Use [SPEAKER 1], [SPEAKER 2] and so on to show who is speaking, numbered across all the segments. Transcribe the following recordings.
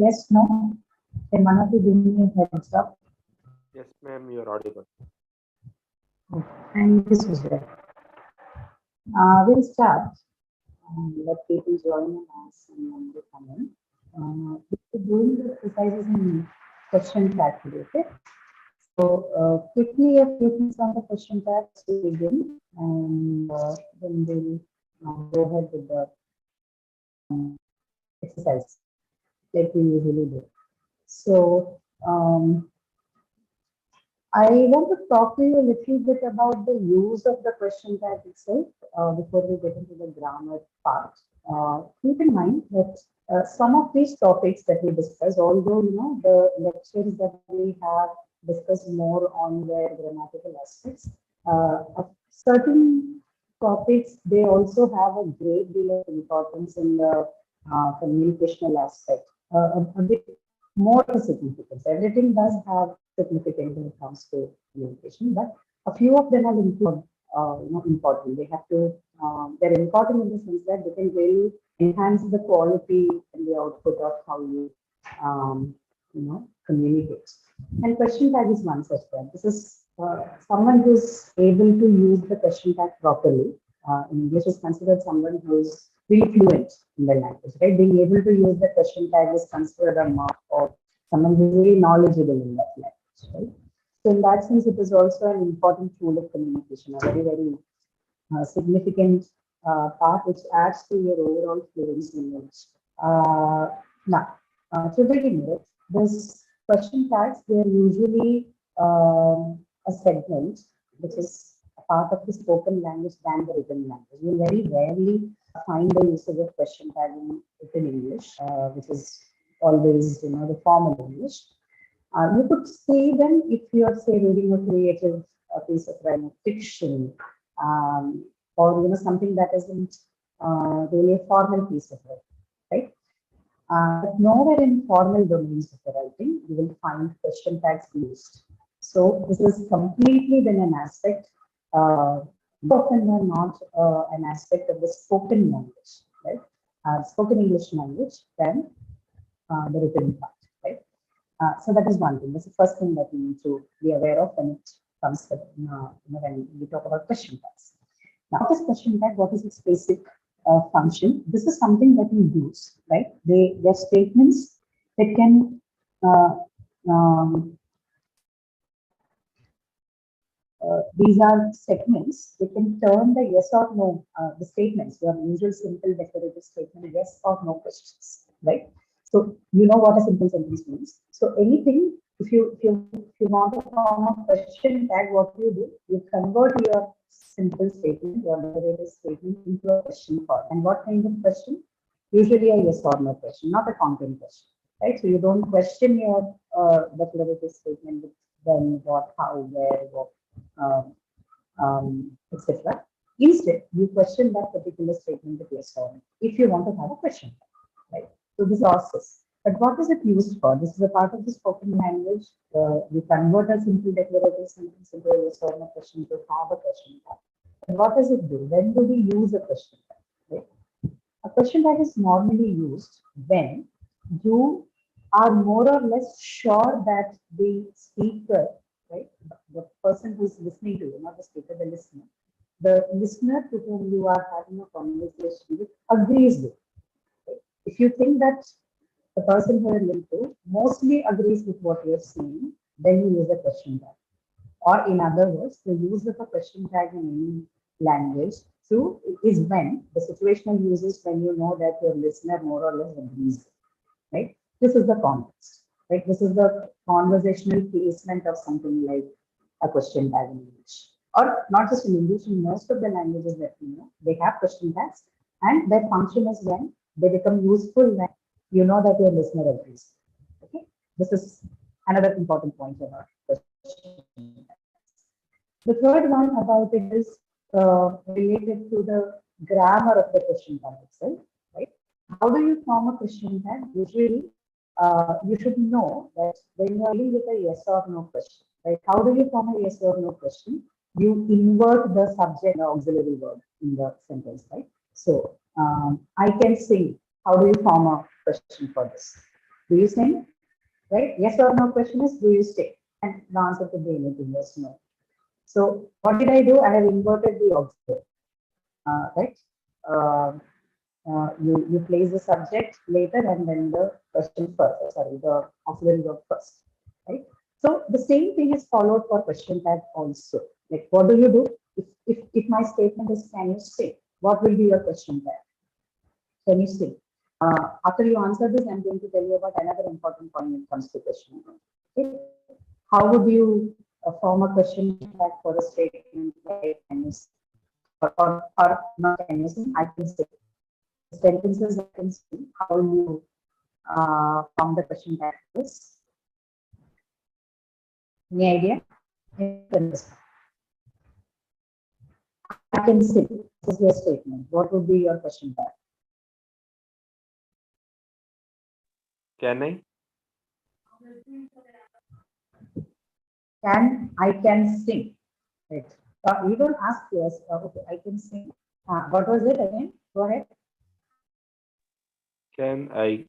[SPEAKER 1] Yes, no. Can one of you give me a heads up?
[SPEAKER 2] Yes, ma'am, you're audible.
[SPEAKER 1] And this is there. We'll start. Let people join us and then they come in. We're doing the exercises in question tag today, okay? So quickly a few things on the question tags to begin, and then we'll go ahead with the exercise like we usually do. So I want to talk to you a little bit about the use of the question tag itself before we get into the grammar part. Keep in mind that some of these topics that we discuss, although the lectures that we have discussed more on their grammatical aspects, certain topics they also have a great deal of importance in the communicational aspect, a bit more significance. Everything does have significance when it comes to communication, but a few of them are important. They have to, they're important in the sense that they can really enhance the quality and the output of how um, communicate. And question tag is one such one. This is someone who's able to use the question tag properly. In English is considered someone who's really fluent in the language, right? Being able to use the question tag is considered a mark of someone who's really knowledgeable in that language, right? So in that sense, it is also an important tool of communication, a very, very significant part which adds to your overall fluency in English. Now, to begin with, this question tags, they're usually a segment which is a part of the spoken language than the written language. You very rarely find the usage of question tag in written English, which is always, the formal English. You could see them if you are, say, reading a creative piece of writing fiction, or something that isn't really a formal piece of writing, right? But nowhere in formal domains of the writing you will find question tags used. So this is completely then an aspect, often than not an aspect of the spoken language, right? Spoken English language than the written part, right? So that is one thing. That's the first thing that we need to be aware of when it comes to when we talk about question tags. Now, what is question tag? What is its basic function? This is something that we use, right? They're statements that can these are segments. They can turn the yes or no, the statements, your usual simple declarative statement, yes or no questions, right? So you know what a simple sentence means. So anything, if you want to form a question tag, what do? You convert your simple statement, your declarative statement into a question form. And what kind of question? Usually a yes or no question, not a content question, right? So you don't question your declarative statement with when, what, how, where, what, etc. Instead, you question that particular statement with yes or no if you want to have a question, right? So this process. But what is it used for? This is a part of the spoken language. We convert a simple declarative sentence into a yes or no question to have a question tag. And what does it do? When do we use a question tag? Right? A question tag is normally used when you are more or less sure that the speaker, right, the person who is listening to you, not the speaker, the listener to whom you are having a conversation with agrees with. Right? If you think that the person who you're listening to mostly agrees with what you're saying, then you use a question tag. Or in other words, the use of a question tag in any language is when the situational use is when you know that your listener more or less agrees, right? This is the context, right? This is the conversational placement of something like a question tag in English. Or not just in English, in most of the languages that we know, they have question tags, and their function is when they become useful when you know that your listener agrees. Okay, this is another important point about question tags. The third one about it is related to the grammar of the question tag itself, right? How do you form a question tag? Usually, you should know that when you are dealing with a yes or no question, right? How do you form a yes or no question? You invert the subject and auxiliary word in the sentence, right? So, I can sing. How do you form a question for this? Do you sing? Right? Yes or no question is, do you stay? And the answer could be anything, yes, no. So what did I do? I have inverted the object, right? Uh, you place the subject later and then the question first, sorry, the auxiliary verb first, right? So the same thing is followed for question tag also. Like, what do you do? If my statement is, can you say? What will be your question tag? Can you say? After you answer this, I'm going to tell you about another important point when it comes to question. Okay? How would you form a question tag for a statement like, can you say? Or not, can you say? I can say. Sentences I can say. How you form the question tag is. Any idea? I can say. This is your statement. What would be your question tag?
[SPEAKER 2] Can I?
[SPEAKER 1] I can sing. Right. You don't ask us. Okay, I can sing. What was it again? Go ahead.
[SPEAKER 2] Can I?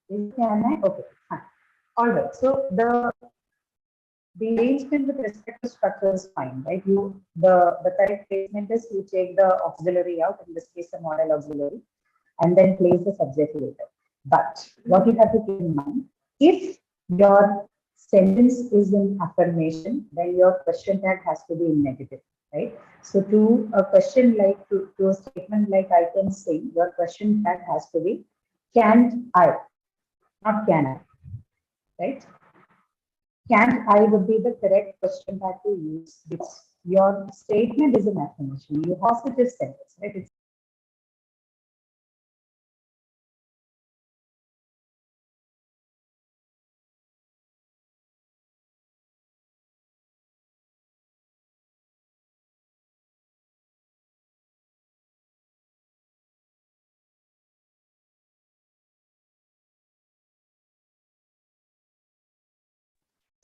[SPEAKER 1] Can I? Okay, fine. All right. So the arrangement with respect to structure is fine, right? The correct placement is you take the auxiliary out, in this case the model auxiliary, and then place the subject later. But what you have to keep in mind, if your sentence is in affirmation, then your question tag has to be in negative, right? So to a question like to a statement like I can sing, your question tag has to be can't I, not can I, right? Can't I would be the correct question tag to use because your statement is an affirmation. You positive sentence, right? It's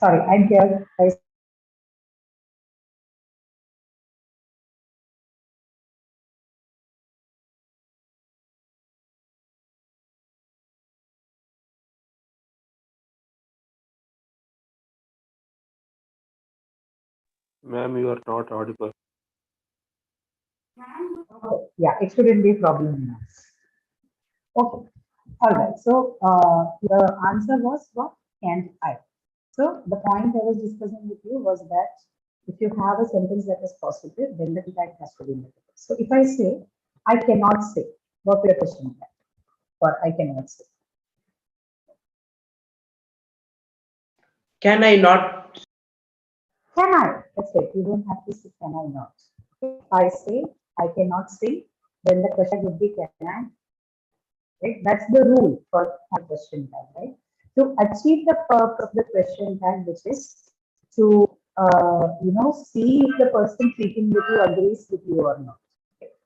[SPEAKER 1] sorry, I'm here.
[SPEAKER 2] Ma'am, you are not audible.
[SPEAKER 1] Okay. Yeah, it shouldn't be a problem now. Okay. All right. So the answer was what? Can't I? So the point I was discussing with you was that if you have a sentence that is positive, then the tag has to be negative. So if I say, I cannot say, what will your question tag? Or I cannot say.
[SPEAKER 3] Can I not?
[SPEAKER 1] Can I? That's it. You don't have to say, can I not? If I say, I cannot say, then the question would be, can I? Right? That's the rule for a question tag, right? To achieve the purpose of the question tag, which is to see if the person speaking with you agrees with you or not,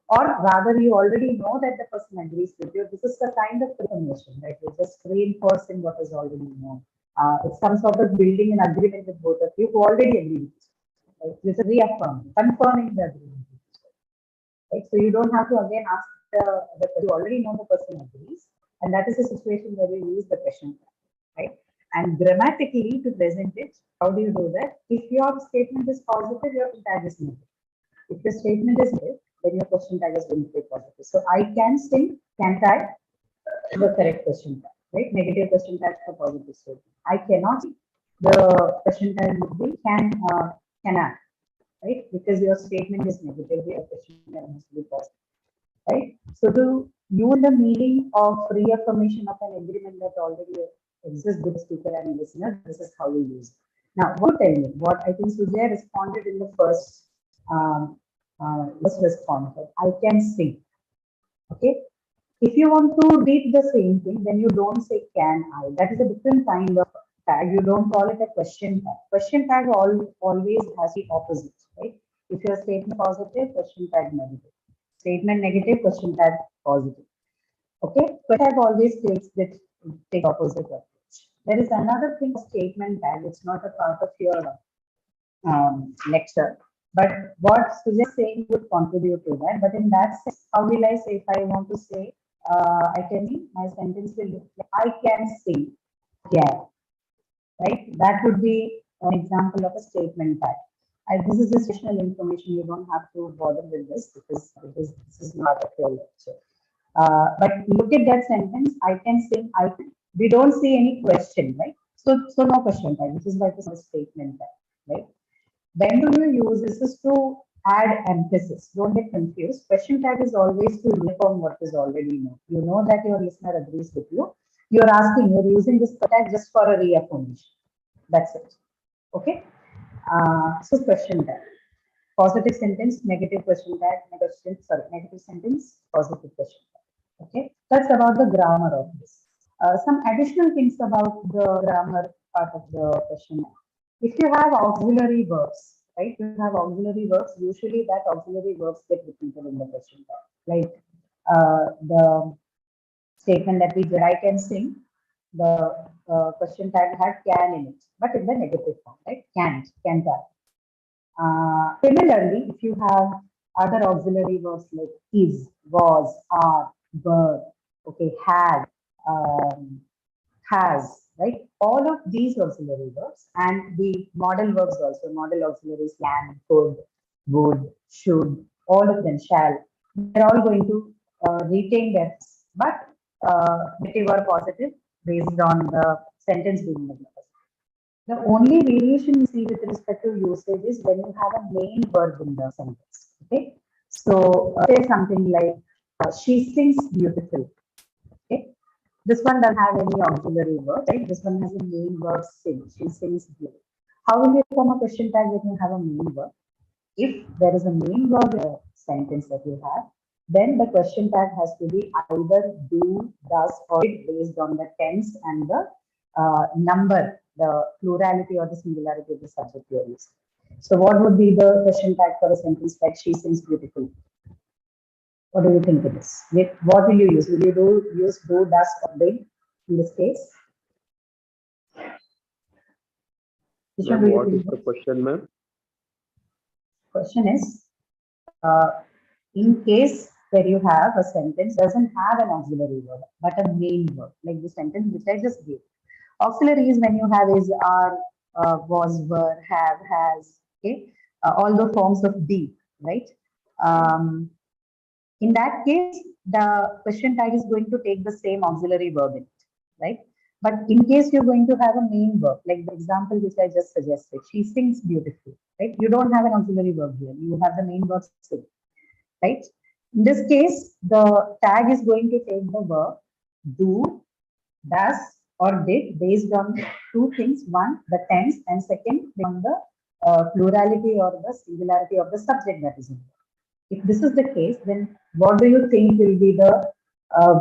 [SPEAKER 1] or rather, you already know that the person agrees with you. This is the kind of information, right? You're just reinforcing what is already known. It's some sort of building an agreement with both of you who already agree with you. Right? This is reaffirming, confirming the agreement. Right? So you don't have to again ask the you already know the person agrees, and that is a situation where you use the question tag, right? And grammatically to present it, how do you do that? If your statement is positive, your tag is negative. If the statement is negative, then your question tag is going to be positive. So I can sing, can't I? The correct question tag, right? Negative question tag for positive statement. I cannot. The question tag would be can I? Right? Because your statement is negative, your question tag has to be positive, right? So to use the meaning of reaffirmation of an agreement that already exists with the speaker and listener, this is how we use it. Now, what tell me? What I think Sujay responded in the first response. I can sing. Okay. If you want to read the same thing, then you don't say can I. That is a different kind of tag. You don't call it a question tag. Question tag always has the opposite, right? If your statement positive, question tag negative. Statement negative, question tag positive. Okay, but tag always takes the take opposite approach. There is another thing, statement tag. It's not a part of your lecture. But what Sujay is saying would contribute to that. But in that sense, how will I say if I want to say I can see my sentence will look like I can sing. Yeah, right? That would be an example of a statement tag. This is just additional information. You don't have to bother with this is not a real lecture. But look at that sentence. I can sing. I can. We don't see any question, right? So no question tag. This is like a statement tag, right? When do you use this? Is to add emphasis. Don't get confused. Question tag is always to reaffirm what is already known. You know that your listener agrees with you. You're asking. You're using this tag just for a reaffirmation. That's it. Okay. So question tag. Positive sentence, negative question tag, negative sentence, positive question tag. Okay, that's about the grammar of this. Some additional things about the grammar part of the question. If you have auxiliary verbs, right? You have auxiliary verbs. Usually, that auxiliary verbs get repeated in the question tag. Like the statement that we did, I can sing. The question tag had can in it, but in the negative form, right? Can't, can tag. Similarly, if you have other auxiliary verbs like is, was, are, were, okay, had, has, right? All of these auxiliary verbs and the modal verbs also, modal auxiliaries can, could, would, should, all of them shall, they're all going to retain their, but negative or positive based on the sentence being negative. The only variation you see with respect to usage is when you have a main verb in the sentence. Okay, so say something like she sings beautifully. Okay, this one doesn't have any auxiliary verb, right? This one has a main verb sing. She sings beautifully. How will you form a question tag when you have a main verb? If there is a main verb in a sentence that you have, then the question tag has to be either do, does, or did based on the tense and the number, the plurality or the singularity of the subject you are using. So, what would be the question tag for a sentence like she sings beautifully? What do you think it is? What will you use? Will you use do, does, or did in this case?
[SPEAKER 2] Ma'am, what is the question, ma'am?
[SPEAKER 1] Question is, in case where you have a sentence doesn't have an auxiliary verb, but a main verb, like the sentence which I just gave. Auxiliary is when you have is, are, was, were, have, has, okay, all the forms of be, right? In that case, the question tag is going to take the same auxiliary verb in it, right? But in case you're going to have a main verb, like the example which I just suggested, she sings beautifully, right? You don't have an auxiliary verb here. You have the main verb sing, right? In this case, the tag is going to take the verb do, does, or did based on two things. One, the tense, and second, on the plurality or the singularity of the subject that is involved. If this is the case, then what do you think will be the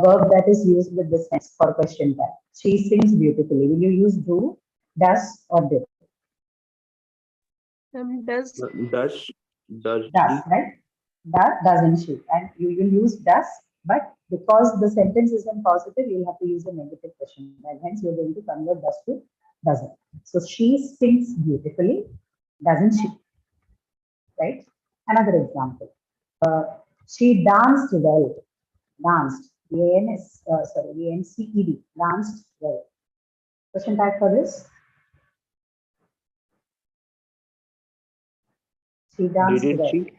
[SPEAKER 1] verb that is used with this tense for question tag? She sings beautifully. Will you use do, does, or did?
[SPEAKER 3] Does.
[SPEAKER 2] Does
[SPEAKER 1] Does, right? That doesn't she? And you will use does, but because the sentence is in positive, you'll have to use a negative question. And hence, you're going to convert does to doesn't. So she sings beautifully, doesn't she? Right? Another example. She danced well. Danced. A-N-C-E-D. Danced well. Question tag for this? She danced
[SPEAKER 2] didn't
[SPEAKER 1] well.
[SPEAKER 2] she?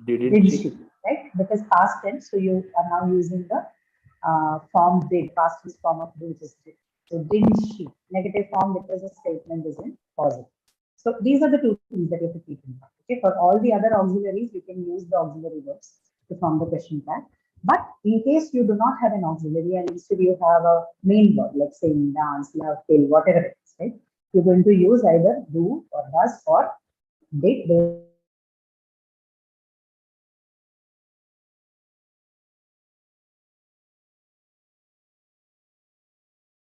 [SPEAKER 1] Did she? Right? Because past tense, so you are now using the form did, past tense form of do, which is did. So didn't she? Negative form because the statement is in positive. So these are the two things that you have to keep in mind. Okay, for all the other auxiliaries, you can use the auxiliary verbs to form the question tag. But in case you do not have an auxiliary and instead you have a main verb like sing, dance, love, kill, whatever it is, right? You're going to use either do or does or did.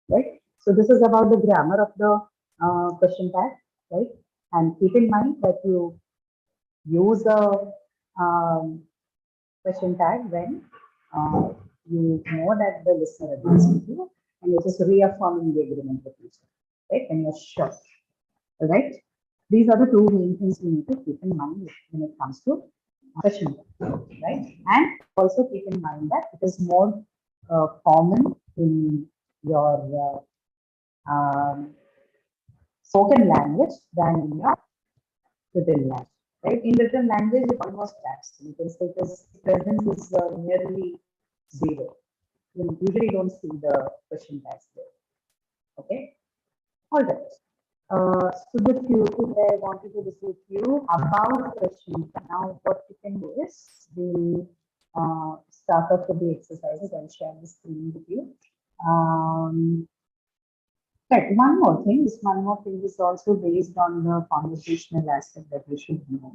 [SPEAKER 1] Right? So this is about the grammar of the question tag, right? And keep in mind that you use a question tag when you know that the listener agrees with you and you're just reaffirming the agreement with each other, right? And you're sure, right? These are the two main things we need to keep in mind when it comes to question tag, right? And also keep in mind that it is more common in your spoken language than in your written language. Right? In written language, it's almost absent. You can say this presence is nearly zero. You usually don't see the question tags there. Okay. All right. Sudhir, I wanted to discuss with you about question. Now, what you can do is we'll start off with the exercises. I'll share the screen with you. Right. One more thing is also based on the conversational aspect that we should know.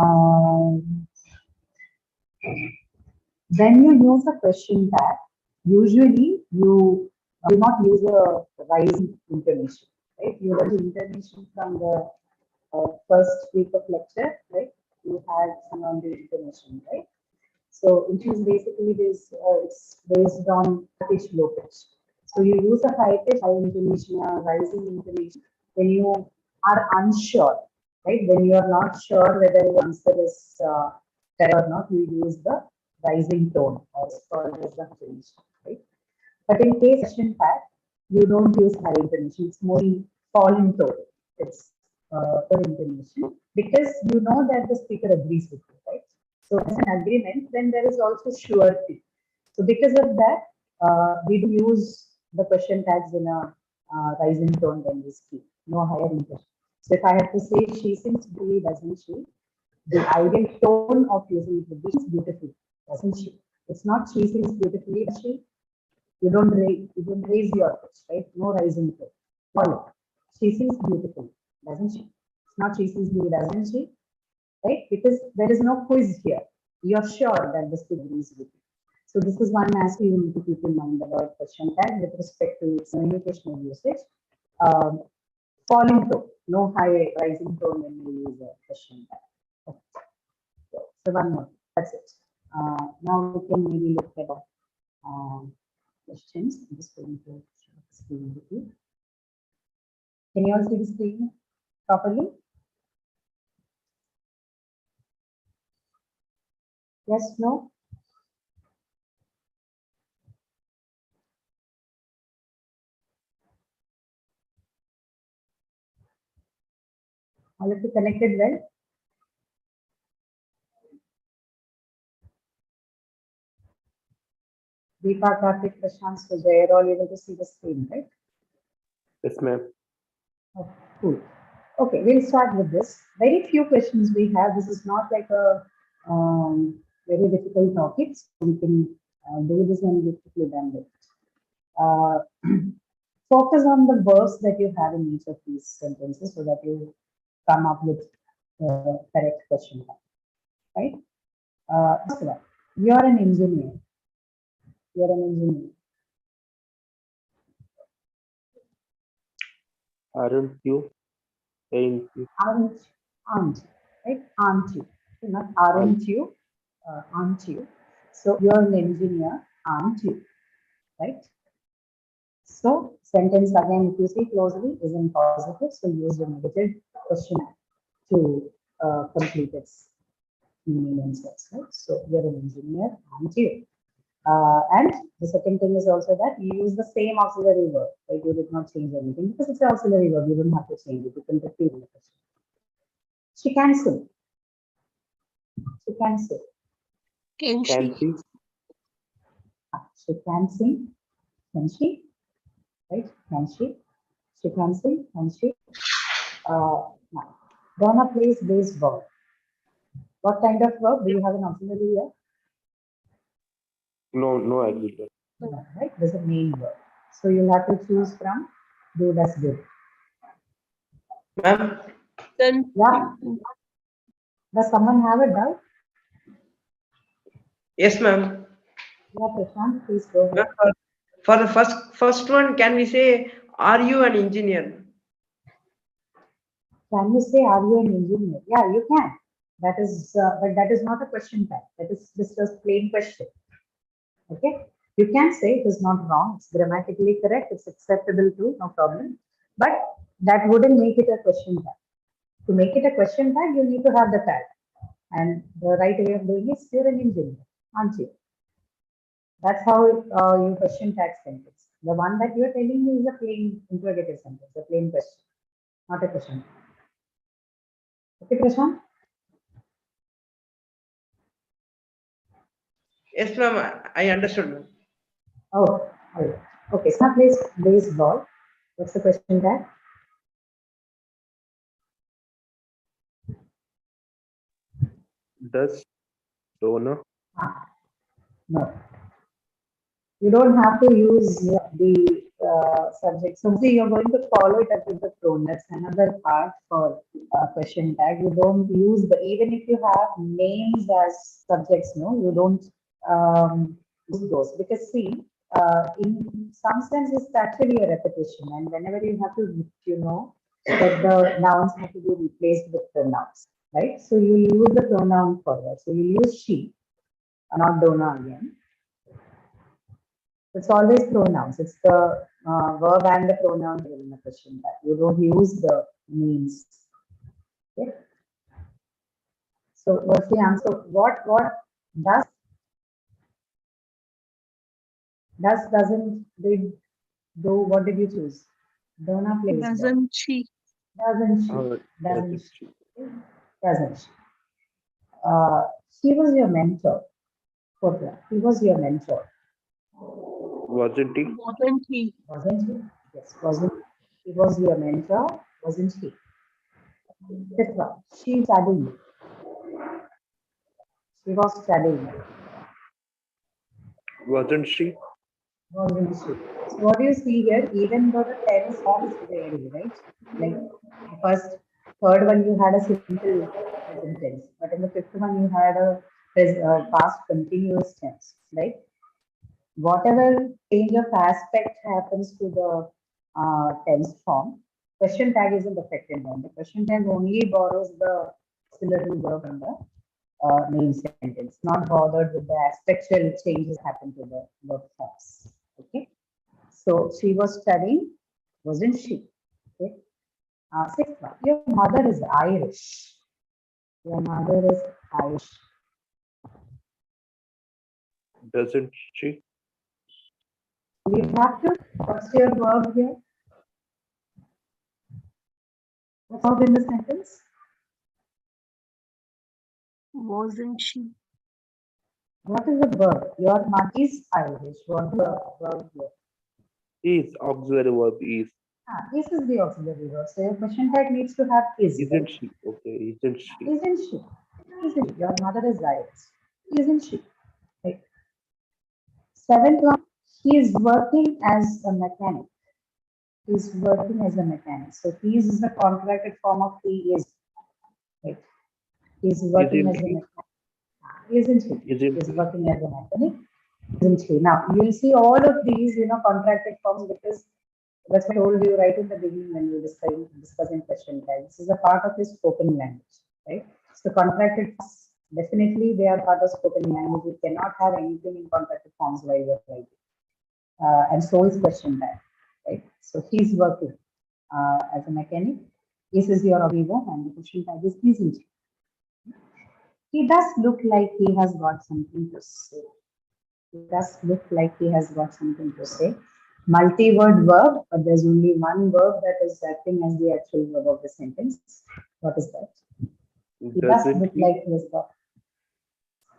[SPEAKER 1] Um, when you use a question tag, usually you do not use a rising intonation, right? You have the intonation from the first week of lecture, right? You had some on the intonation, right? So it is basically this, it's based on pitch, low pitch. So you use a high pitch, high intonation, rising intonation when you are unsure, right? When you are not sure whether the answer is correct or not, you use the rising tone or it's called as the intonation, right? But in case question fact, you don't use high intonation, it's more falling tone. It's for intonation because you know that the speaker agrees with you, right? So as an agreement, then there is also surety. So because of that, we do use the question tags in a rising tone when we speak, no higher intonation. So if I have to say she sings beautifully, doesn't she? The ideal tone of using it would be beautifully, doesn't she? It's not she sings beautifully, does she? You don't raise your pitch, right? No rising pitch. Follow. She sings beautifully, doesn't she? It's not she sings beautifully, doesn't she? Right? Because there is no quiz here. You're sure that the speaker agrees with you. So this is one aspect you need to keep in mind about question tag with respect to its communicational usage. Um, falling tone, no high rising tone when you use a question tag. Okay. So one more. That's it. Now we can maybe look at questions. I'm just going to share the screen with you. Can you all see the screen properly? Yes, no? All of you connected well? Deepa, Karthik, Prashant, Sujay are all able to see the screen, right?
[SPEAKER 2] Yes, ma'am.
[SPEAKER 1] Oh, cool. Okay, we'll start with this. Very few questions we have. This is not like a very difficult topic. So we can do this and get quickly done with it. Focus on the verbs that you have in each of these sentences so that you come up with the correct question, right? First of all, you're an engineer. You're an engineer.
[SPEAKER 2] Aren't you? Ain't you?
[SPEAKER 1] Aren't, right? Aren't you? Not aren't you? Aren't you? So you're an engineer, aren't you? Right? So sentence again, if you see closely, is in positive. So use the negative question to complete its meaning and sense. Right? So you're an engineer, aren't you? And the second thing is also that you use the same auxiliary verb. Right? You did not change anything because it's an auxiliary verb. You don't have to change it. You can repeat the question. She can sing. She can sing.
[SPEAKER 3] Can
[SPEAKER 2] Can
[SPEAKER 3] she?
[SPEAKER 2] she?
[SPEAKER 1] She can sing. Can she? Right? Can she? She can sing. Can she? Now, Donna plays baseball. What kind of verb? Do you have an auxiliary here?
[SPEAKER 2] No, no auxiliary.
[SPEAKER 1] No, right? There's a main verb. So you'll have to choose from do, does, did.
[SPEAKER 4] Ma'am,
[SPEAKER 3] Then
[SPEAKER 1] Yeah. Does someone have a doubt?
[SPEAKER 4] yes, ma'am.
[SPEAKER 1] Yeah, Prashant, please go ahead.
[SPEAKER 4] Ma'am, for the first one, can we say, are you an engineer?
[SPEAKER 1] Can you say, are you an engineer? Yeah, you can. That is, but that is not a question tag. That is just a plain question. Okay. You can say it is not wrong. It's grammatically correct. It's acceptable too. No problem. But that wouldn't make it a question tag. To make it a question tag, you need to have the tag. And the right way of doing it is you're an engineer, aren't you? That's how you question tag sentence. The one that you're telling me is a plain interrogative sentence, a plain question, not a question. Okay, Prashant?
[SPEAKER 4] Yes, ma'am. I understood, ma'am.
[SPEAKER 1] Oh, all right. Okay, Sana plays baseball. What's the question tag?
[SPEAKER 2] Does Donna
[SPEAKER 1] Ah, no. You don't have to use the subject. So see, you're going to follow it up with the pronoun. That's another part for question tag. You don't use the, even if you have names as subjects, no, you don't use those. Because see, in some sense, it's actually a repetition. And whenever you have to, that the nouns have to be replaced with pronouns, right? So you use the pronoun for that. So you use she, not Donna again. It's always pronouns. It's the verb and the pronoun in the question tag. You don't use the means. Okay. So what's the answer? What doesn't did do? What did you choose? Donna plays ball.
[SPEAKER 3] Doesn't she?
[SPEAKER 1] Doesn't she?
[SPEAKER 2] doesn't
[SPEAKER 1] Doesn't
[SPEAKER 2] she?
[SPEAKER 1] she? Doesn't she? She was your mentor. Kotra. He was your mentor,
[SPEAKER 2] Wasn't he?
[SPEAKER 3] Wasn't he?
[SPEAKER 1] wasn't he? Yes, wasn't he? Was your mentor, wasn't he? Fifth one. She studied. She was studying.
[SPEAKER 2] Wasn't she?
[SPEAKER 1] Wasn't she? So what do you see here? Even though the tense form is vary, right? Like the first, third one you had a simple present tense, but in the fifth one you had a past continuous tense, right? Whatever change of aspect happens to the tense form, question tag isn't affected by. The question tag only borrows the auxiliary verb from the main sentence, not bothered with the aspectual changes happen to the verb forms. Okay, so she was studying, wasn't she? Okay, sixth one, your mother is Irish. Your mother is Irish.
[SPEAKER 2] Doesn't she?
[SPEAKER 1] You have to. What's your verb here? What's verb in the sentence?
[SPEAKER 3] Wasn't she?
[SPEAKER 1] What is the verb? Your mother is Irish. What is the verb here?
[SPEAKER 2] Is auxiliary verb is.
[SPEAKER 1] This is the auxiliary verb. So your question tag needs to have is.
[SPEAKER 2] Isn't
[SPEAKER 1] Right?
[SPEAKER 2] she? Okay, isn't she?
[SPEAKER 1] Isn't she? Isn't she? Your mother is Irish. Isn't she? Right. Seventh one, he is working as a mechanic. He is working as a mechanic. So he is the contracted form of he is. Right. He is working
[SPEAKER 2] Isn't
[SPEAKER 1] as a
[SPEAKER 2] he?
[SPEAKER 1] mechanic. Isn't he? He
[SPEAKER 2] Isn't
[SPEAKER 1] is
[SPEAKER 2] he?
[SPEAKER 1] working as a mechanic. Isn't he? Now you will see all of these, contracted forms because that's what I told you right in the beginning when we were discussing question tag. This is a part of the spoken language, right? So contracted forms, definitely they are part of spoken language. You cannot have anything in contracted forms while you're writing. And so is question tag, right? So he's working as a mechanic. This is your vivo and the question tag is isn't he? He does look like he has got something to say. It does look like he has got something to say. Multi-word verb, but there's only one verb that is acting as the actual verb of the sentence. What is that? He does
[SPEAKER 2] Doesn't
[SPEAKER 1] look
[SPEAKER 2] he?
[SPEAKER 1] like he has got.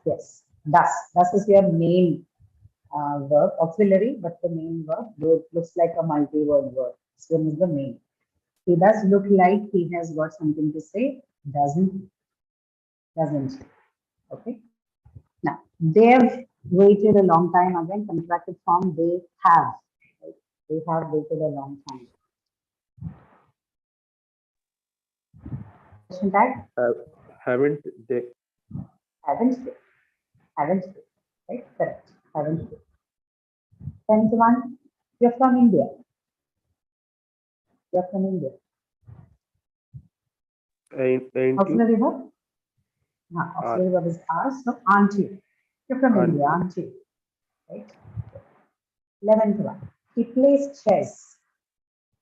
[SPEAKER 1] Yes, does. Does is your main verb, auxiliary, but the main verb looks like a multi-word verb. This one is the main. He does look like he has got something to say. Doesn't. Okay. Now, they have waited a long time again, contracted form, they have. Right? They have waited a long time. Question tag,
[SPEAKER 2] Haven't they?
[SPEAKER 1] haven't they? Haven't they? Right? Correct. Haven't they? 10th one, you're from India. You're from India.
[SPEAKER 2] Ain't you?
[SPEAKER 1] Auxiliary verb? No, auxiliary verb is are, so aren't you? You're from
[SPEAKER 2] Aren't
[SPEAKER 1] India,
[SPEAKER 2] you?
[SPEAKER 1] aren't you? Right? 11th one, he plays chess.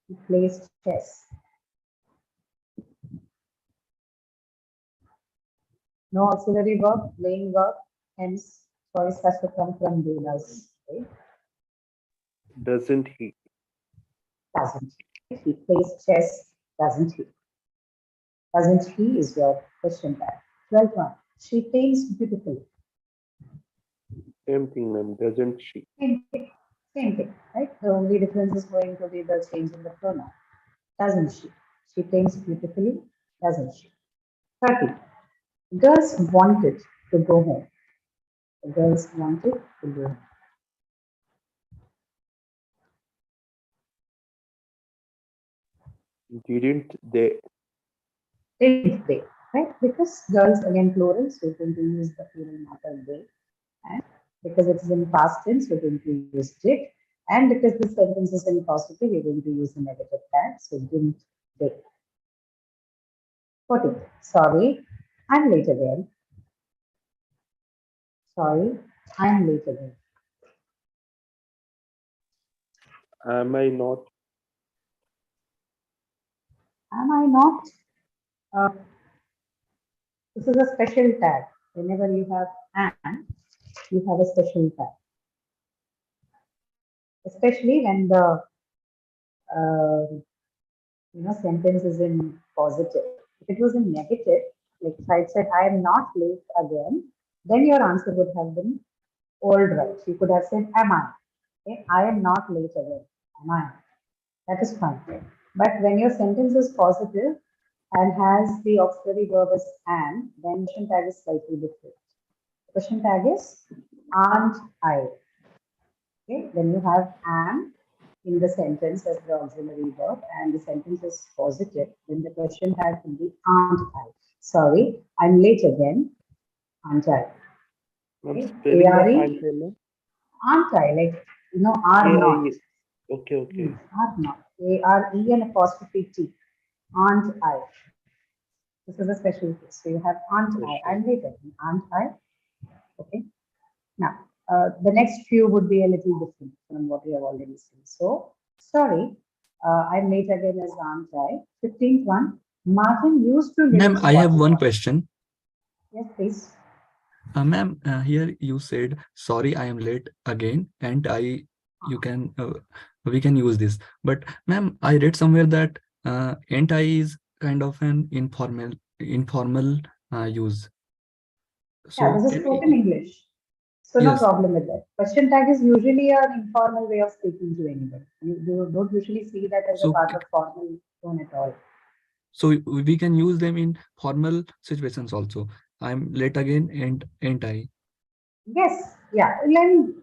[SPEAKER 1] He plays chess. No auxiliary verb, plain verb, hence choice has to come from do does. Okay?
[SPEAKER 2] Doesn't he?
[SPEAKER 1] Doesn't he? He plays chess, doesn't he? Doesn't he is your question tag. 12th one. She paints beautifully.
[SPEAKER 2] Same thing, ma'am. Doesn't she?
[SPEAKER 1] Same thing, right? The only difference is going to be the change in the pronoun. Doesn't she? She paints beautifully, doesn't she? 30. Girls wanted to go home. The girls wanted to go home.
[SPEAKER 2] Didn't they?
[SPEAKER 1] Didn't they? Right? Because girls again plural, so you're going to use the plural matter they. And because it is in past tense, we're going to use did. And because the sentence is in positive, we're going to use the negative tag. So didn't they? 14. Sorry, I'm late again. Sorry, I'm late again.
[SPEAKER 2] Am I not?
[SPEAKER 1] Am I not? This is a special tag. Whenever you have an, you have a special tag. Especially when the sentence is in positive. If it was in negative, like if I said I am not late again, then your answer would have been all right. You could have said am I? Okay? I am not late again. Am I? That is fine. But when your sentence is positive and has the auxiliary verb as and, then question tag is slightly different. Question tag is aren't I? Okay, when you have am in the sentence as the auxiliary verb and the sentence is positive, then the question tag will be aren't I? Sorry, I'm late again. Aren't I?
[SPEAKER 2] I'm
[SPEAKER 1] Okay.
[SPEAKER 2] spelling that
[SPEAKER 1] ARE,
[SPEAKER 2] aren't I, ma'am?
[SPEAKER 1] aren't I? Like, are not.
[SPEAKER 2] AIE. Okay, okay.
[SPEAKER 1] Are not. ARE and apostrophe T. Aren't I? This is a special case. So you have aren't I? I'm late again. Aren't I? Okay. Now, the next few would be a little different from what we have already seen. So, sorry, I'm late again as aren't I? 15th one, Martin used to live
[SPEAKER 5] Ma'am,
[SPEAKER 1] in
[SPEAKER 5] I have one
[SPEAKER 1] Scotland.
[SPEAKER 5] question.
[SPEAKER 1] Yes, please.
[SPEAKER 5] Ma'am, here you said, sorry, I am late again, and we can use this. But ma'am, I read somewhere that ain't I is kind of an informal use.
[SPEAKER 1] Yeah,
[SPEAKER 5] So
[SPEAKER 1] this is spoken English. So no
[SPEAKER 5] yes,
[SPEAKER 1] problem with that. Question tag is usually an informal way of speaking to anybody. You don't usually see that as a
[SPEAKER 5] so
[SPEAKER 1] part of formal tone at all.
[SPEAKER 5] so we can use them in formal situations also. I'm late again, and ain't I?
[SPEAKER 1] Yes, yeah. Then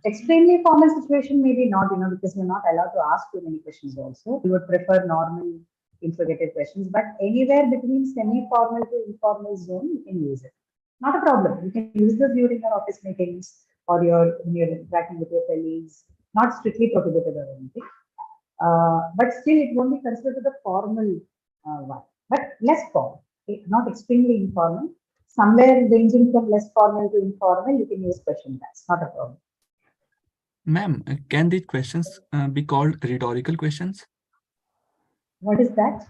[SPEAKER 1] extremely formal situation, maybe not, because you're not allowed to ask too many questions also. We would prefer normal interrogative questions, but anywhere between semi-formal to informal zone, you can use it. Not a problem. You can use this during your office meetings or when you're interacting with your colleagues. Not strictly prohibited or anything. But still, it won't be considered the formal one, but less formal, okay? Not extremely informal. Somewhere ranging from less formal to informal, you can use question tags, not a problem.
[SPEAKER 5] Ma'am, can these questions be called rhetorical questions?
[SPEAKER 1] What is that?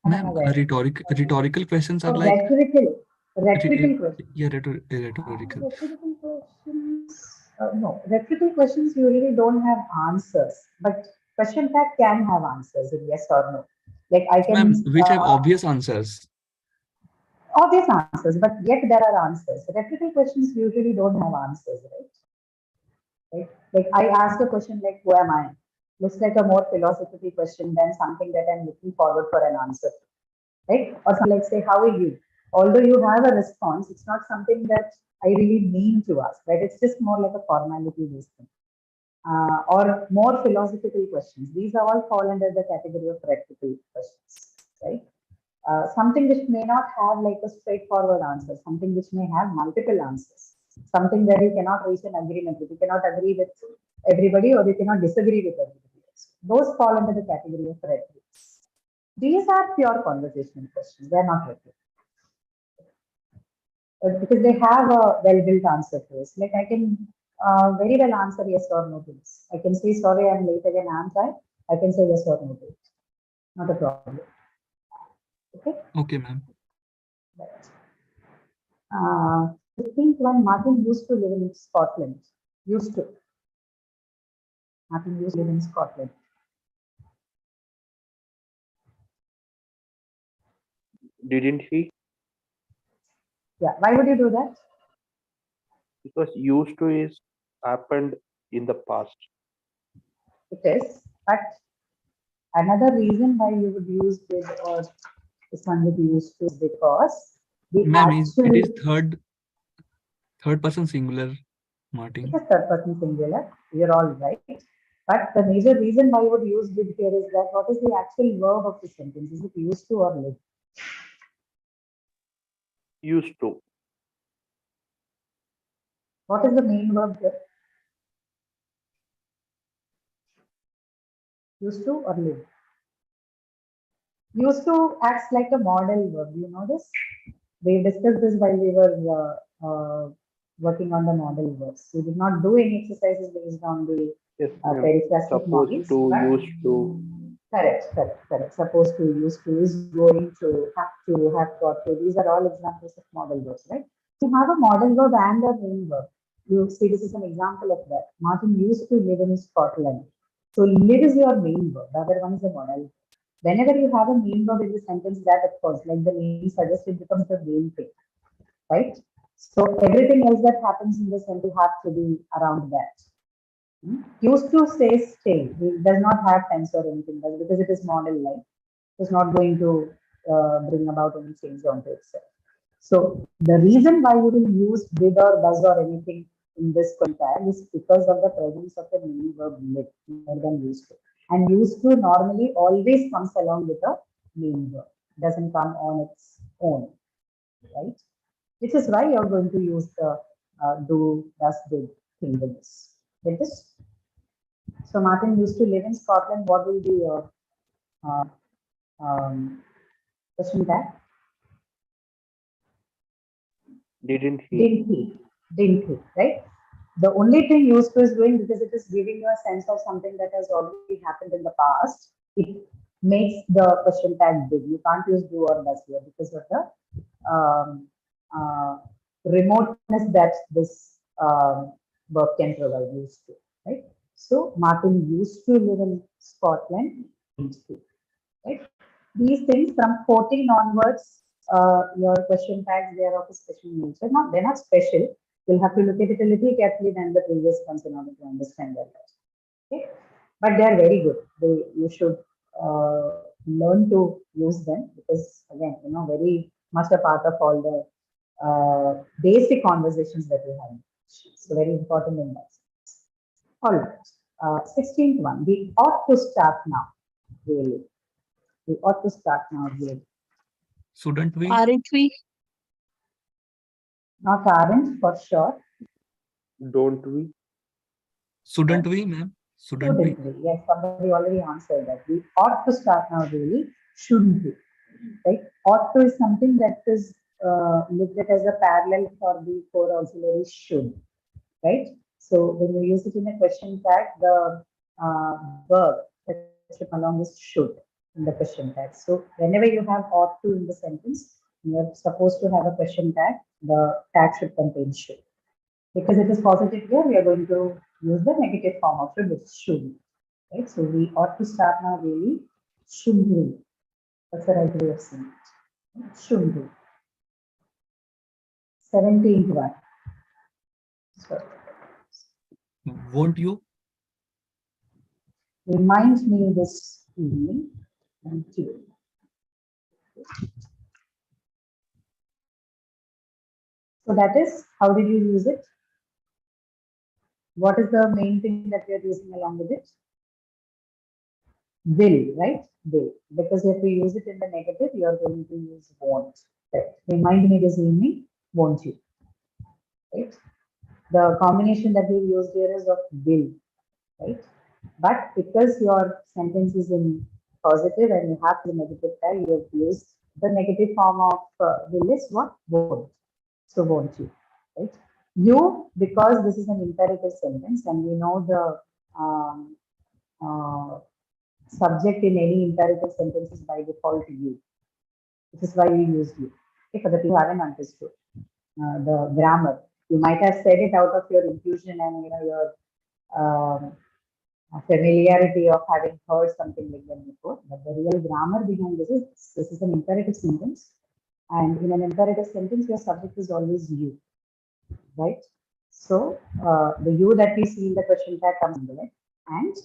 [SPEAKER 5] Ma'am, rhetorical questions are
[SPEAKER 1] Oh,
[SPEAKER 5] like
[SPEAKER 1] rhetorical questions.
[SPEAKER 5] yeah, rhetorical.
[SPEAKER 1] Rhetorical questions, no, rhetorical questions usually don't have answers, but question tag can have answers in yes or no. Like I can
[SPEAKER 5] Ma'am, which have obvious answers.
[SPEAKER 1] obvious answers, but yet there are answers. Rhetorical questions usually don't have answers, right? Right? Like I asked a question like, who am I? Looks like a more philosophical question than something that I'm looking forward for an answer to, right? Or something like, say, how are you? Although you have a response, it's not something that I really mean to ask, right? It's just more like a formality based thing. Or more philosophical questions. These are all fall under the category of rhetorical questions, right? Something which may not have like a straightforward answer, something which may have multiple answers, something where you cannot reach an agreement with, you cannot agree with everybody or you cannot disagree with everybody else. Those fall under the category of rhetorics. These are pure conversational questions, they're not rhetorical. Because they have a well-built answer to this. Like I can very well answer yes or no to this. I can say, sorry, I'm late again, aren't I? I can say yes or no to it. Not a problem. Okay.
[SPEAKER 5] Okay, ma'am.
[SPEAKER 1] Right. I think when Martin used to live in Scotland. Used to. Martin used to live in Scotland.
[SPEAKER 2] Didn't he?
[SPEAKER 1] Yeah. Why would you do that?
[SPEAKER 2] Because used to is happened in the past.
[SPEAKER 1] It is, but another reason why you would use did or this one would use to is because the
[SPEAKER 5] Ma'am,
[SPEAKER 1] actual
[SPEAKER 5] it is third person singular, Martin.
[SPEAKER 1] it is third person singular. You're all right. But the major reason why you would use did here is that what is the actual verb of the sentence? Is it used to or live?
[SPEAKER 2] Used to.
[SPEAKER 1] What is the main verb here? Used to or live? Used to acts like a model verb. You know this? We discussed this while we were working on the model verbs. We did not do any exercises based on the
[SPEAKER 2] Yes, ma'am.
[SPEAKER 1] periphrastic models.
[SPEAKER 2] Supposed to,
[SPEAKER 1] but-
[SPEAKER 2] used to.
[SPEAKER 1] Correct. Supposed to, used to, is going to, have got to. These are all examples of model verbs, right? You have a model verb and a main verb. You see, this is an example of that. Martin used to live in Scotland. So live is your main verb. The other one is a model. Whenever you have a main verb in the sentence, that of course, like the name suggests, it becomes the main thing, right? So everything else that happens in the sentence have to be around that. Used to say stay. It does not have tense or anything, but because it is model like, it's not going to bring about any change onto itself. So the reason why you will use did or does or anything in this context is because of the presence of the main verb live more than used to. And used to normally always comes along with a main verb, doesn't come on its own, right? Which is why you're going to use the do, does, did thing with this. Get this? So Martin used to live in Scotland. What will be your question tag?
[SPEAKER 2] Didn't he?
[SPEAKER 1] Didn't he, right? The only thing used to is doing because it is giving you a sense of something that has already happened in the past. It makes the question tag big. You can't use do or does here because of the remoteness that this verb can provide used to, right? So Martin used to live in Scotland, right? These things from 14 onwards, your question tags, they are of a special nature. Not, they're not special. You'll have to look at it a little carefully than the previous ones in order to understand that. Okay, but they are very good. You should learn to use them because again, very much a part of all the basic conversations that we have. So very important in that. All right. 16th one. We ought to start now. Really, we ought to start now. Really,
[SPEAKER 5] Shouldn't we?
[SPEAKER 3] Aren't we?
[SPEAKER 1] not aren't for sure.
[SPEAKER 2] Don't we?
[SPEAKER 5] Shouldn't we, ma'am? Shouldn't we?
[SPEAKER 1] Shouldn't we? Yes, somebody already answered that. We ought to start now. Really, shouldn't we? Right? Ought to is something that is looked at as a parallel for the core auxiliary should. Right? So when you use it in a question tag, the verb that should come along is should in the question tag. So whenever you have ought to in the sentence, you are supposed to have a question tag. The tag should contain should. Because it is positive here, we are going to use the negative form of should, which is should. Right? So we ought to start now. Really, should we? That's the right way of saying it. Should we? 17th one. So,
[SPEAKER 5] Won't you?
[SPEAKER 1] remind me this evening. Thank you. So that is, how did you use it? What is the main thing that we are using along with it? Will, right? Will. Because if we use it in the negative, you are going to use won't. Right? Remind me this evening, won't you? Right? The combination that we used here is of will, right? But because your sentence is in positive and you have the negative tag, you have used the negative form of will is what? Won't. So won't you, right? You, because this is an imperative sentence and we know the subject in any imperative sentence is by default you. This is why we use you. Okay, for the people who haven't understood the grammar. You might have said it out of your intuition and your familiarity of having heard something like that before. But the real grammar behind this is an imperative sentence, and in an imperative sentence, your subject is always you, right? So the you that we see in the question tag comes in there, and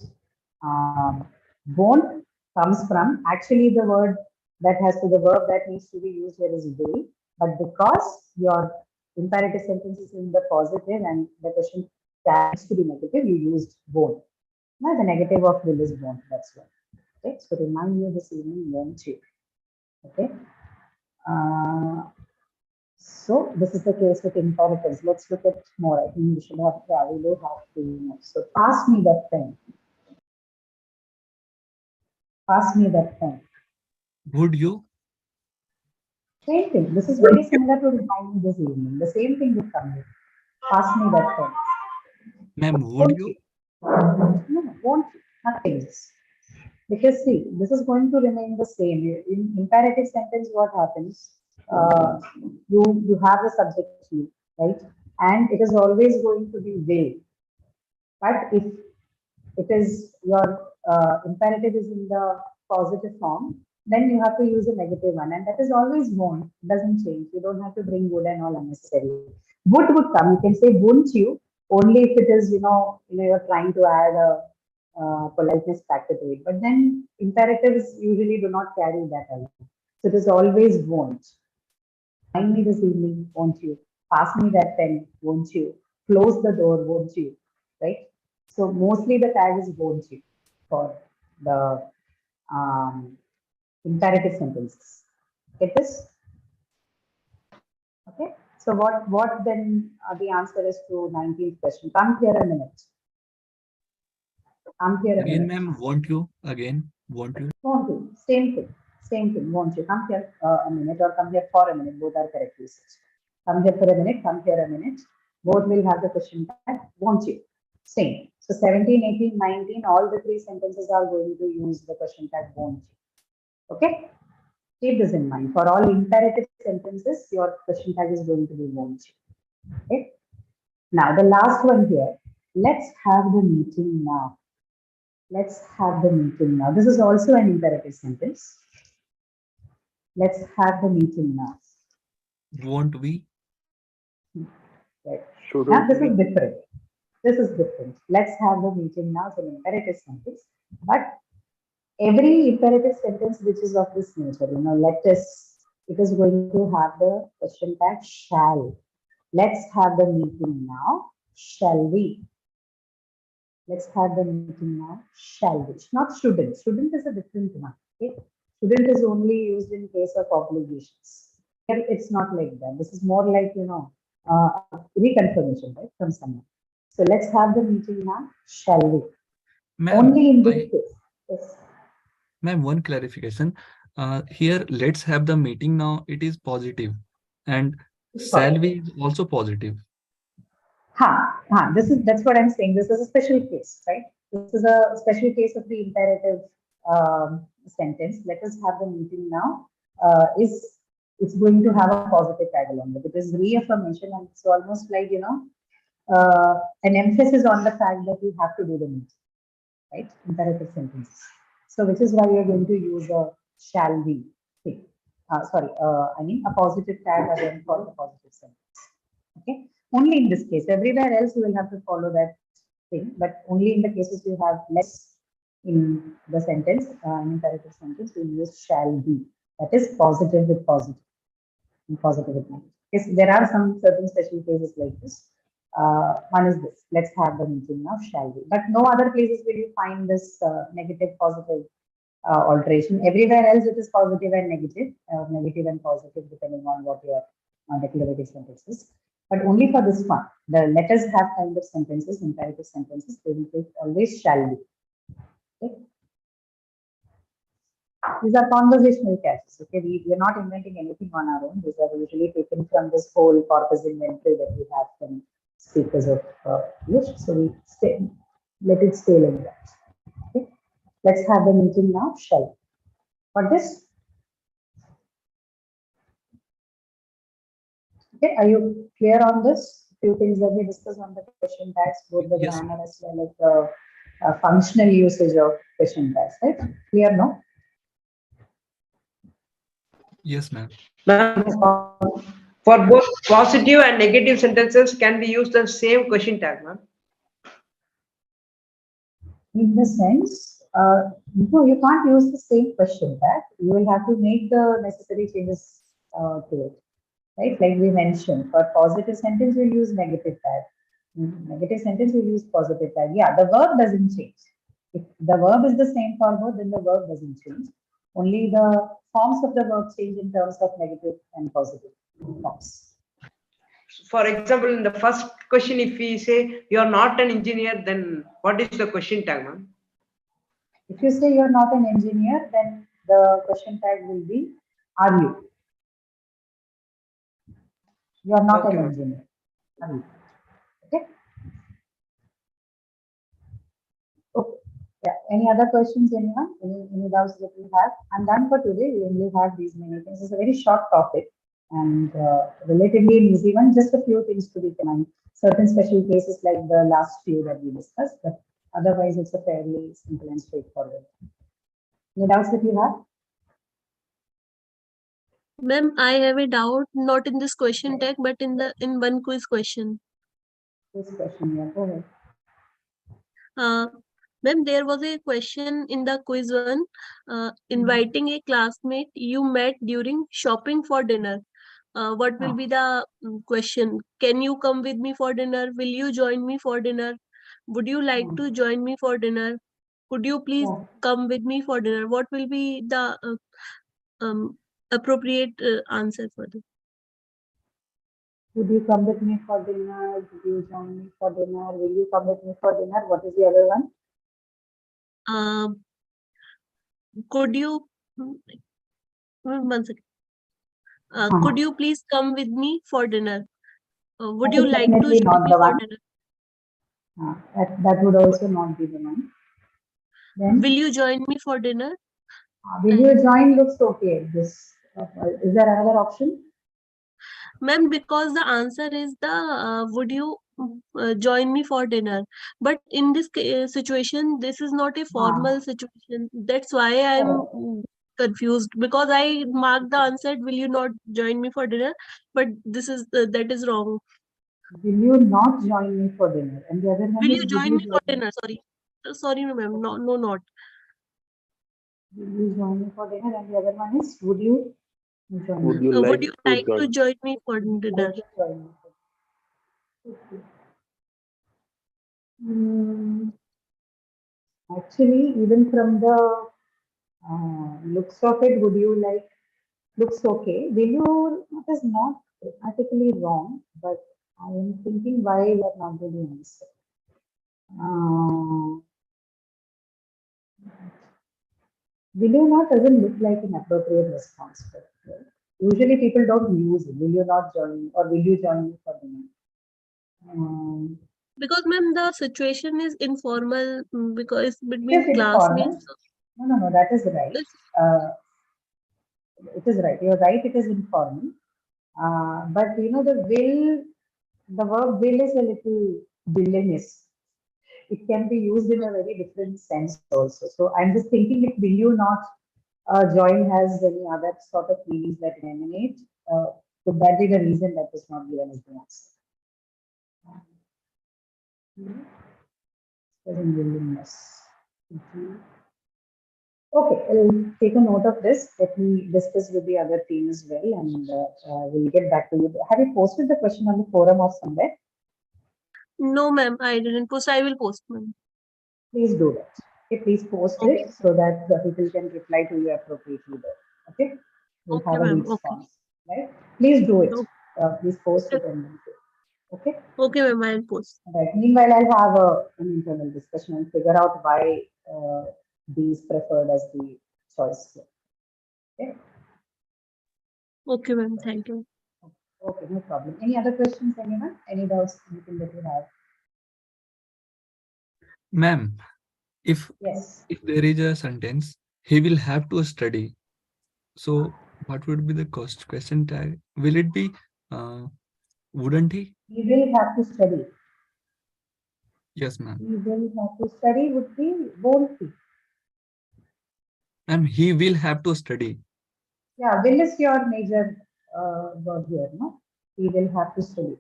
[SPEAKER 1] won't comes from actually the word that has to the verb that needs to be used here is will, but because your imperative sentence is in the positive and the question tag needs to be negative, you used won't. Now the negative of will is won't. That's why. Okay, so remind you this evening, won't you? Okay. So this is the case with imperatives. Let's look at more. I think we should have, yeah, we will have to know. So pass me that pen. Pass me that pen.
[SPEAKER 5] Would you?
[SPEAKER 1] Same thing. This is very similar to remind me this evening. The same thing will come here. Pass me that pen.
[SPEAKER 5] Ma'am, would you?
[SPEAKER 1] No, won't you? Nothing else. Because see, this is going to remain the same. In imperative sentence, what happens? You have the subject you, right? And it is always going to be will. But if it is your imperative is in the positive form, then you have to use a negative one, and that is always won't. Doesn't change. You don't have to bring would and all unnecessarily. Would come. You can say won't you only if it is you're trying to add a politeness factor to it. But then imperatives usually do not carry that along. So it is always won't. Find me this evening, won't you? Pass me that pen, won't you? Close the door, won't you? Right? So mostly the tag is won't you for the imperative sentences. Get this? Okay. So what then the answer is to 19th question? Come here a minute. Come here a
[SPEAKER 5] Again,
[SPEAKER 1] minute.
[SPEAKER 5] ma'am, won't you? Again, won't you?
[SPEAKER 1] Won't you? Same thing. Same thing. Won't you? Come here a minute or come here for a minute. Both are correct usage. Come here for a minute. Come here a minute. Both will have the question tag. Won't you? Same. So 17, 18, 19, all the three sentences are going to use the question tag won't you. Okay? Keep this in mind. For all imperative sentences, your question tag is going to be won't you. Okay? Now, the last one here. Let's have the meeting now. Let's have the meeting now. This is also an imperative sentence. Let's have the meeting now.
[SPEAKER 5] Won't we?
[SPEAKER 1] Right.
[SPEAKER 2] Shouldn't
[SPEAKER 1] Now, this
[SPEAKER 2] we?
[SPEAKER 1] is different. This is different. Let's have the meeting now. It's an imperative sentence. But every imperative sentence which is of this nature, let us, it is going to have the question tag shall. Let's have the meeting now. Shall we? Let's have the meeting now. Shall we? Not shouldn't. Shouldn't is a different one. Okay? Shouldn't is only used in case of obligations. Here it's not like that. This is more like, reconfirmation, right, from someone. So let's have the meeting now. Shall we?
[SPEAKER 5] Ma'am,
[SPEAKER 1] Only in this case. Yes.
[SPEAKER 5] ma'am, one clarification. Here, let's have the meeting now. It is positive, and shall we is also positive.
[SPEAKER 1] That's what I'm saying. This is a special case, right? This is a special case of the imperative sentence. Let us have the meeting now. It's going to have a positive tag along with it. It is reaffirmation, and it's almost like an emphasis on the fact that you have to do the meeting, right? Imperative sentences. So which is why we are going to use a shall we thing. I mean a positive tag again for the positive sentence. Okay. Only in this case. Everywhere else you will have to follow that thing, but only in the cases you have less in the sentence, an imperative sentence, we use shall be. That is positive with positive. And positive with negative. Yes, there are some certain special cases like this. One is this. Let's have the meeting now, shall we? But no other places will you find this negative positive alteration. Everywhere else it is positive and negative, negative and positive depending on what your declarative sentence is. But only for this one, the let us have kind of sentences, imperative sentences, they will take always shall be. Okay. These are conversational catches. Okay, we are not inventing anything on our own. These are usually taken from this whole corpus inventory that we have from speakers of English. So we let it stay like that. Okay. Let's have the meeting now. Shall. For this. Okay, are you clear on this? few things that we discussed on the question tags, both the
[SPEAKER 5] Yes,
[SPEAKER 1] grammar as well as the functional usage of question tags, right? Clear, no?
[SPEAKER 5] yes, ma'am.
[SPEAKER 4] Ma'am, for both positive and negative sentences can be used the same question tag, ma'am.
[SPEAKER 1] In the sense, no, you can't use the same question tag. You will have to make the necessary changes to it, right? Like we mentioned, for positive sentence, we'll use negative tag. Negative sentence, we'll use positive tag. Yeah, the verb doesn't change. If the verb is the same for both, then the verb doesn't change. Only the forms of the verb change in terms of negative and positive forms.
[SPEAKER 4] For example, in the first question, if we say you are not an engineer, then what is the question tag, ma'am?
[SPEAKER 1] If you say you're not an engineer, then the question tag will be, are you? You're not
[SPEAKER 4] Okay,
[SPEAKER 1] an
[SPEAKER 4] ma'am.
[SPEAKER 1] engineer. Are you? Okay. Okay. Yeah. Any other questions, anyone? Any doubts that you have? I'm done for today. We only have these many things. It's a very short topic and relatively an easy one. Just a few things to be in certain special cases like the last few that we discussed, but otherwise it's a fairly simple and straightforward. Any doubts that you have?
[SPEAKER 3] Ma'am, I have a doubt, not in this question tag, but in one quiz question.
[SPEAKER 1] This question, yeah, go ahead.
[SPEAKER 3] Ma'am, there was a question in the quiz one, inviting a classmate you met during shopping for dinner. What will be the question? Can you come with me for dinner? Will you join me for dinner? Would you like to join me for dinner? Could you please
[SPEAKER 1] Yeah.
[SPEAKER 3] come with me for dinner? What will be the appropriate answer for this?
[SPEAKER 1] Would you come with me for dinner? Would you join me for dinner? Will you come with me for dinner? What is the other one?
[SPEAKER 3] Could you one second. Could you please come with me for dinner? Would
[SPEAKER 1] That
[SPEAKER 3] you
[SPEAKER 1] is
[SPEAKER 3] like to
[SPEAKER 1] definitely
[SPEAKER 3] join
[SPEAKER 1] not
[SPEAKER 3] me
[SPEAKER 1] the
[SPEAKER 3] for
[SPEAKER 1] one.
[SPEAKER 3] dinner?
[SPEAKER 1] That would also not be the one. Then,
[SPEAKER 3] Will you join me for dinner?
[SPEAKER 1] will you join looks okay. This is there another option?
[SPEAKER 3] Ma'am, because the answer is the would you join me for dinner? But in this situation, this is not a formal situation. That's why I'm confused, because I marked the answer, will you not join me for dinner? But this is that is wrong.
[SPEAKER 1] Will you not join me for dinner? And the other one
[SPEAKER 3] Will
[SPEAKER 1] is
[SPEAKER 3] you
[SPEAKER 1] would
[SPEAKER 3] join
[SPEAKER 1] you
[SPEAKER 3] me for
[SPEAKER 1] join?
[SPEAKER 3] dinner? Sorry, ma'am. No, not.
[SPEAKER 1] Will you join me for dinner? And the other one is would you join
[SPEAKER 2] Would
[SPEAKER 1] me?
[SPEAKER 2] you
[SPEAKER 3] Would you
[SPEAKER 2] like
[SPEAKER 3] like
[SPEAKER 2] to
[SPEAKER 3] to
[SPEAKER 2] join?
[SPEAKER 3] join me for dinner?
[SPEAKER 1] Would you join me for dinner? Actually, even from the looks of it, would you like looks okay. Will you that is not grammatically wrong, but I am thinking why you are not going to answer. Will you not doesn't look like an appropriate response. But, usually people don't use it. Will you not join me or will you join me for dinner?
[SPEAKER 3] Because, ma'am, the situation is informal, because it's
[SPEAKER 1] It
[SPEAKER 3] between
[SPEAKER 1] is informal.
[SPEAKER 3] classmates.
[SPEAKER 1] No, that is right.
[SPEAKER 3] It's-
[SPEAKER 1] It is right. You're right. It is informal. But you know, the verb will is a little villainous. It can be used in a very different sense also. So I'm just thinking if will you not join has any other sort of meanings that emanate, could that be the reason that is not given as the answer? Willingness. Okay, I'll take a note of this. Let me discuss with the other team as well, and we'll get back to you. Have you posted the question on the forum or somewhere?
[SPEAKER 3] No, ma'am, I didn't post. I will post, ma'am.
[SPEAKER 1] Please do that. Okay, please post
[SPEAKER 3] Okay.
[SPEAKER 1] it so that the people can reply to you appropriately there. Okay, we'll
[SPEAKER 3] Okay,
[SPEAKER 1] have a
[SPEAKER 3] ma'am.
[SPEAKER 1] response. Right? Please do it.
[SPEAKER 3] Okay.
[SPEAKER 1] Please post it and then do it. Okay.
[SPEAKER 3] Okay, ma'am, I'll post.
[SPEAKER 1] Right. Meanwhile, I'll have an internal discussion and figure out why these preferred as the choice. Okay.
[SPEAKER 3] Okay, ma'am. Thank you.
[SPEAKER 1] Okay, no problem. Any other questions, anyone? Any doubts, anything that you have?
[SPEAKER 5] Ma'am, if
[SPEAKER 1] Yes.
[SPEAKER 5] there is a sentence, he will have to study. So what would be the question tag? Will it be Wouldn't he?
[SPEAKER 1] He will have to study.
[SPEAKER 5] Yes, ma'am.
[SPEAKER 1] He will have to study would be, won't he?
[SPEAKER 5] And he will have to study.
[SPEAKER 1] Yeah, will is your major word here, no? He will have to study.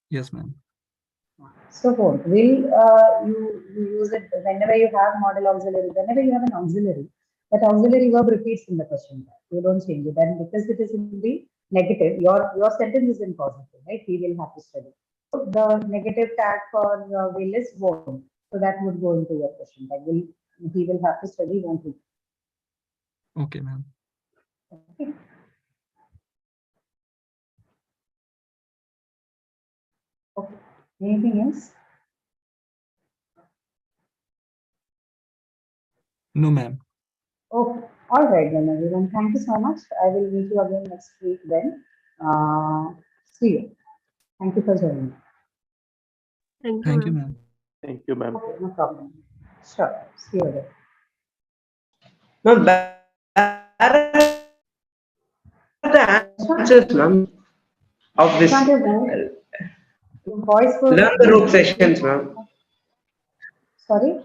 [SPEAKER 5] Yes, ma'am.
[SPEAKER 1] So won't. Will, you use it whenever you have model auxiliary, whenever you have an auxiliary, that auxiliary verb repeats in the question. You don't change it. And because it is in the negative, your sentence is in positive, right? He will have to study. So the negative tag for will is won't. So that would go into your question. Like will, he will have to study, won't he?
[SPEAKER 5] Okay, ma'am.
[SPEAKER 1] Okay. Okay. Anything else?
[SPEAKER 5] No, ma'am.
[SPEAKER 1] Okay. All right then, everyone. Thank you so much. I will meet you again next week then. See you. Thank you for joining.
[SPEAKER 3] Thank you,
[SPEAKER 5] Thank you,
[SPEAKER 3] ma'am.
[SPEAKER 5] ma'am.
[SPEAKER 2] Thank you, ma'am.
[SPEAKER 1] Okay, no problem. Sure. See you again.
[SPEAKER 4] Ma'am, where are the answers, ma'am, of this
[SPEAKER 1] Can't your voice was
[SPEAKER 4] learn the rope sessions, ma'am?
[SPEAKER 1] sorry?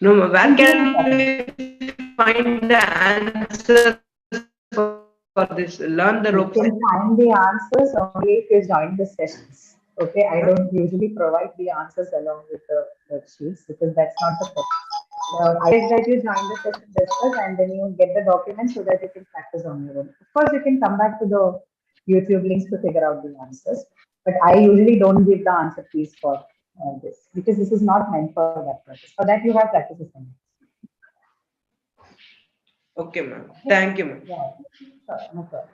[SPEAKER 4] No, ma'am, where can we find the answers for this learn the
[SPEAKER 1] You
[SPEAKER 4] rope
[SPEAKER 1] can
[SPEAKER 4] session?
[SPEAKER 1] find the answers only if you join the sessions. Okay, I don't usually provide the answers along with the worksheets because that's not the purpose. I suggest that you join the session discuss and then you get the documents so that you can practice on your own. Of course, you can come back to the YouTube links to figure out the answers, but I usually don't give the answer keys for this because this is not meant for that purpose. For that, you have practice assignments.
[SPEAKER 4] Okay, ma'am. Thank you, ma'am.
[SPEAKER 1] Yeah, sure, no problem.